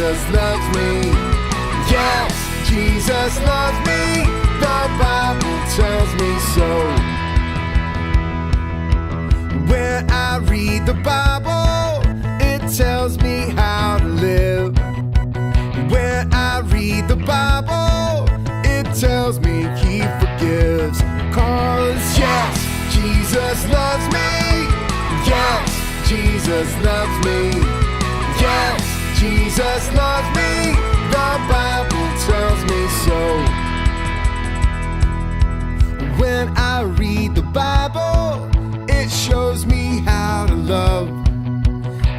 Jesus loves me. Yes, Jesus loves me. The Bible tells me so. When I read the Bible, it tells me how to live. When I read the Bible, it tells me He forgives. 'Cause yes, Jesus loves me. Yes, Jesus loves me. Yes, Jesus loves me. The Bible tells me so. When I read the Bible, it shows me how to love.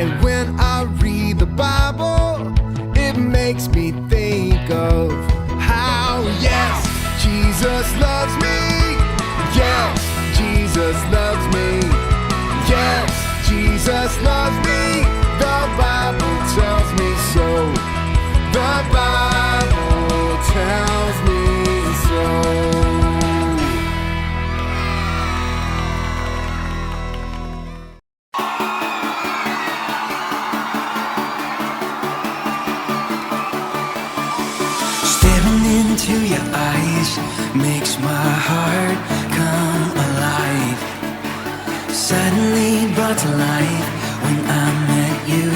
And when I read the Bible, it makes me think of how, yes, Jesus loves me. Yes, Jesus loves me. Yes, Jesus loves me. The Bible tells me so. The Bible tells me so. Into your eyes makes my heart come alive. Suddenly brought to life when I met you.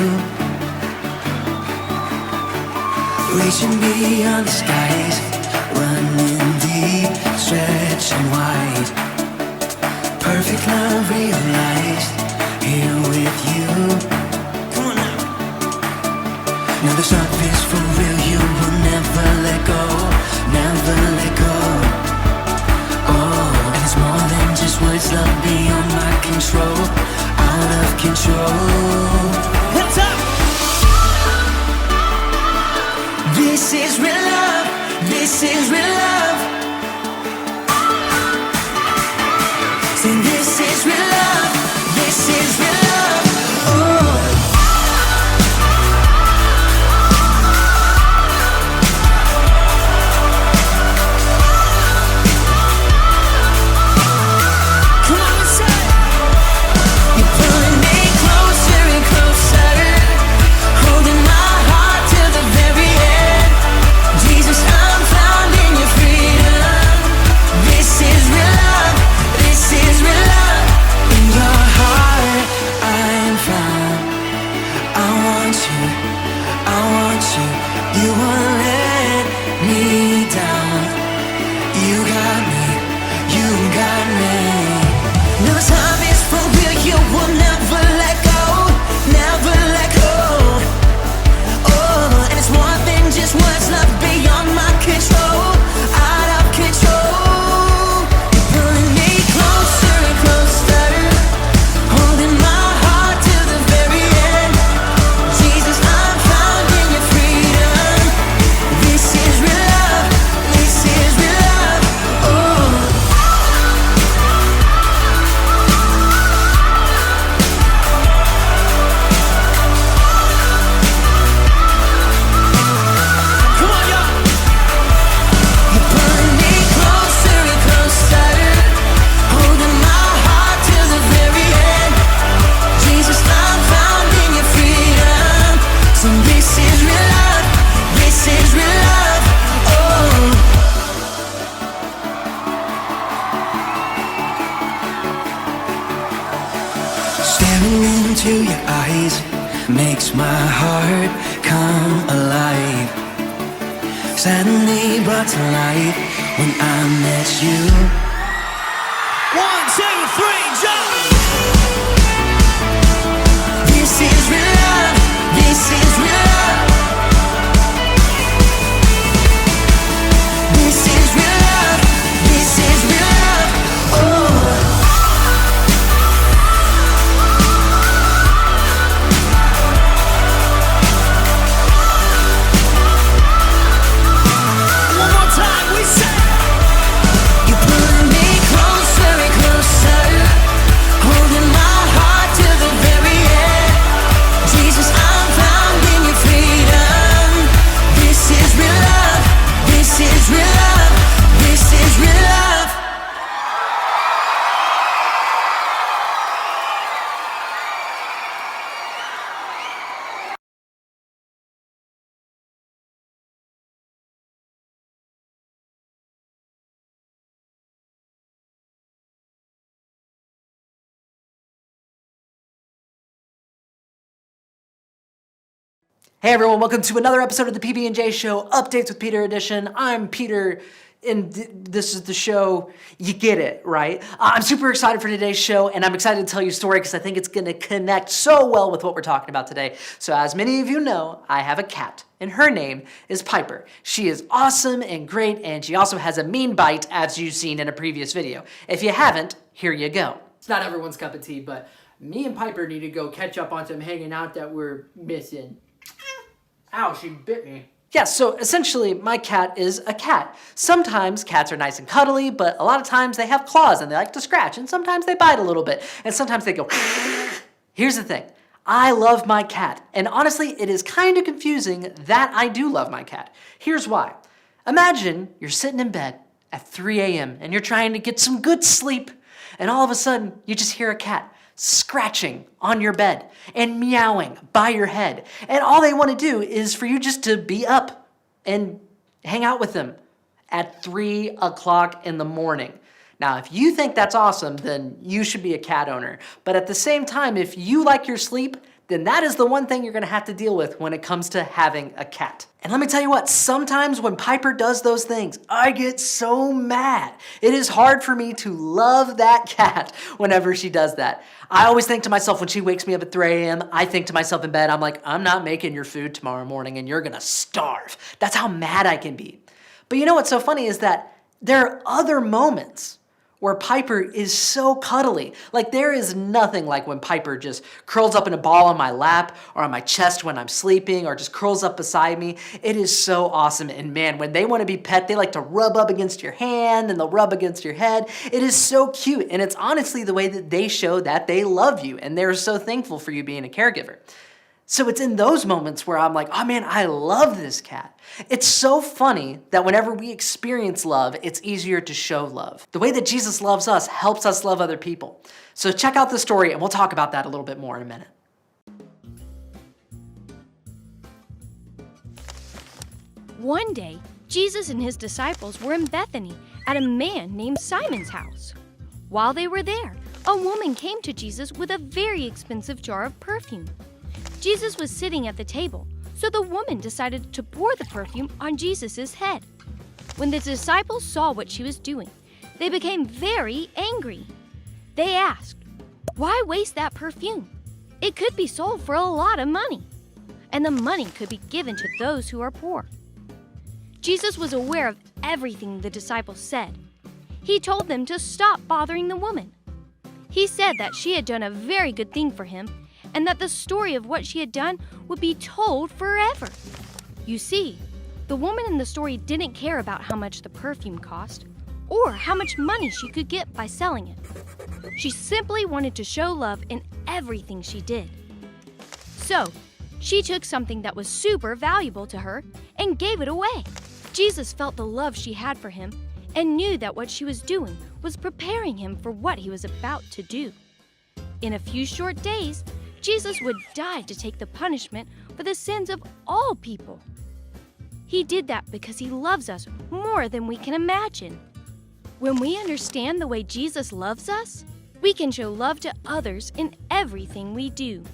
Reaching beyond the skies, running deep, stretching wide. Perfect love realized here with you. Come on now. Now this love is for real, you will never let go. Never let go. Oh, and it's more than just words, love beyond my control. Out of control. What's up? This is real love. This is real love. Say this is real love. This is real love. Oh. Into your eyes makes my heart come alive. Suddenly brought to life when I met you. 1, 2, 3, jump! This is real love. This is real love. This is real love. This is real love. Oh. One more time, we say, you put me Hey everyone, welcome to another episode of the PB&J Show, Updates with Peter edition. I'm Peter, and this is the show. You get it, right? I'm super excited for today's show, and I'm excited to tell you a story because I think it's going to connect so well with what we're talking about today. So as many of you know, I have a cat, and her name is Piper. She is awesome and great, and she also has a mean bite, as you've seen in a previous video. If you haven't, here you go. It's not everyone's cup of tea, but me and Piper need to go catch up on some hanging out that we're missing. Ow, she bit me. Yeah, so essentially, my cat is a cat. Sometimes cats are nice and cuddly, but a lot of times they have claws and they like to scratch, and sometimes they bite a little bit, and sometimes they go. Here's the thing. I love my cat, and honestly, it is kind of confusing that I do love my cat. Here's why. Imagine you're sitting in bed at 3 a.m. and you're trying to get some good sleep, and all of a sudden, you just hear a cat scratching on your bed and meowing by your head. And all they want to do is for you just to be up and hang out with them at 3 o'clock in the morning. Now, if you think that's awesome, then you should be a cat owner. But at the same time, if you like your sleep, then that is the one thing you're going to have to deal with when it comes to having a cat. And let me tell you what, sometimes when Piper does those things, I get so mad. It is hard for me to love that cat whenever she does that. I always think to myself when she wakes me up at 3 a.m., I think to myself in bed, I'm like, I'm not making your food tomorrow morning and you're going to starve. That's how mad I can be. But you know what's so funny is that there are other moments where Piper is so cuddly. Like there is nothing like when Piper just curls up in a ball on my lap or on my chest when I'm sleeping or just curls up beside me. It is so awesome. And man, when they want to be pet, they like to rub up against your hand and they'll rub against your head. It is so cute. And it's honestly the way that they show that they love you and they're so thankful for you being a caregiver. So it's in those moments where I'm like, oh man, I love this cat. It's so funny that whenever we experience love, it's easier to show love. The way that Jesus loves us helps us love other people. So check out the story and we'll talk about that a little bit more in a minute. One day, Jesus and his disciples were in Bethany at a man named Simon's house. While they were there, a woman came to Jesus with a very expensive jar of perfume. Jesus was sitting at the table, so the woman decided to pour the perfume on Jesus' head. When the disciples saw what she was doing, they became very angry. They asked, "Why waste that perfume? It could be sold for a lot of money, and the money could be given to those who are poor." Jesus was aware of everything the disciples said. He told them to stop bothering the woman. He said that she had done a very good thing for him, and that the story of what she had done would be told forever. You see, the woman in the story didn't care about how much the perfume cost or how much money she could get by selling it. She simply wanted to show love in everything she did. So, she took something that was super valuable to her and gave it away. Jesus felt the love she had for him and knew that what she was doing was preparing him for what he was about to do. In a few short days, Jesus would die to take the punishment for the sins of all people. He did that because he loves us more than we can imagine. When we understand the way Jesus loves us, we can show love to others in everything we do.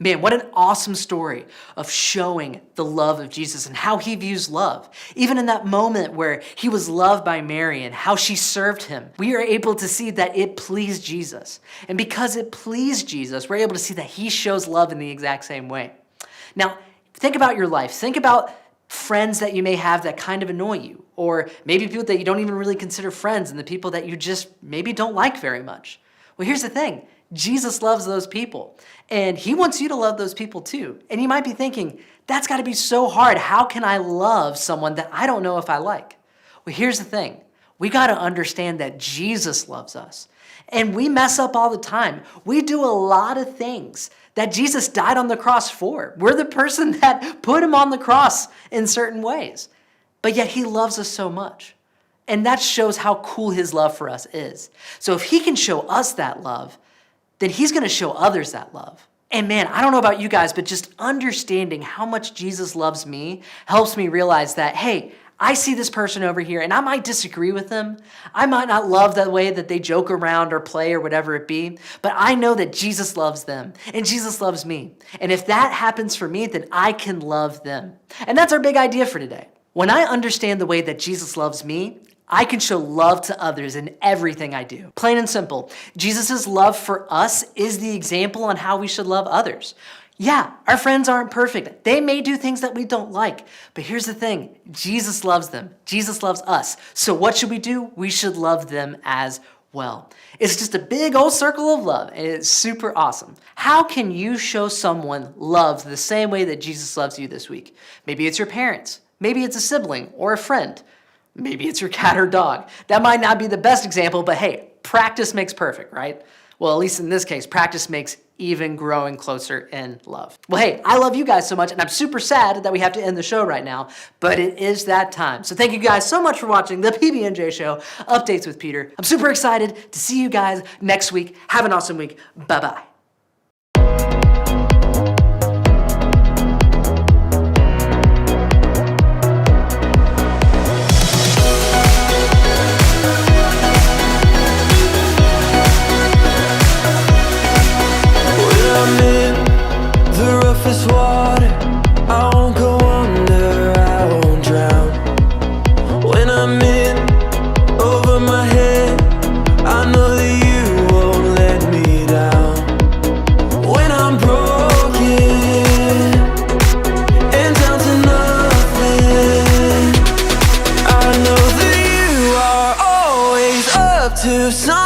Man, what an awesome story of showing the love of Jesus and how he views love. Even in that moment where he was loved by Mary and how she served him, we are able to see that it pleased Jesus. And because it pleased Jesus, we're able to see that he shows love in the exact same way. Now, think about your life. Think about friends that you may have that kind of annoy you, or maybe people that you don't even really consider friends and the people that you just maybe don't like very much. Well, here's the thing. Jesus loves those people, and he wants you to love those people too. And you might be thinking, that's got to be so hard. How can I love someone that I don't know if I like? Well, here's the thing. We got to understand that Jesus loves us, and we mess up all the time. We do a lot of things that Jesus died on the cross for. We're the person that put him on the cross in certain ways, but yet he loves us so much. And that shows how cool his love for us is. So if he can show us that love, then he's going to show others that love. And man, I don't know about you guys, but just understanding how much Jesus loves me helps me realize that, hey, I see this person over here and I might disagree with them. I might not love the way that they joke around or play or whatever it be, but I know that Jesus loves them and Jesus loves me. And if that happens for me, then I can love them. And that's our big idea for today. When I understand the way that Jesus loves me, I can show love to others in everything I do. Plain and simple, Jesus' love for us is the example on how we should love others. Yeah, our friends aren't perfect. They may do things that we don't like. But here's the thing, Jesus loves them. Jesus loves us. So what should we do? We should love them as well. It's just a big old circle of love, and it's super awesome. How can you show someone love the same way that Jesus loves you this week? Maybe it's your parents. Maybe it's a sibling or a friend. Maybe it's your cat or dog. That might not be the best example, but hey, practice makes perfect, right? Well, at least in this case, practice makes even growing closer in love. Well, hey, I love you guys so much, and I'm super sad that we have to end the show right now, but it is that time. So thank you guys so much for watching the PB&J Show, Updates with Peter. I'm super excited to see you guys next week. Have an awesome week. Bye-bye. Water, I won't go under, I won't drown. When I'm in over my head, I know that you won't let me down. When I'm broken and down to nothing, I know that you are always up to something.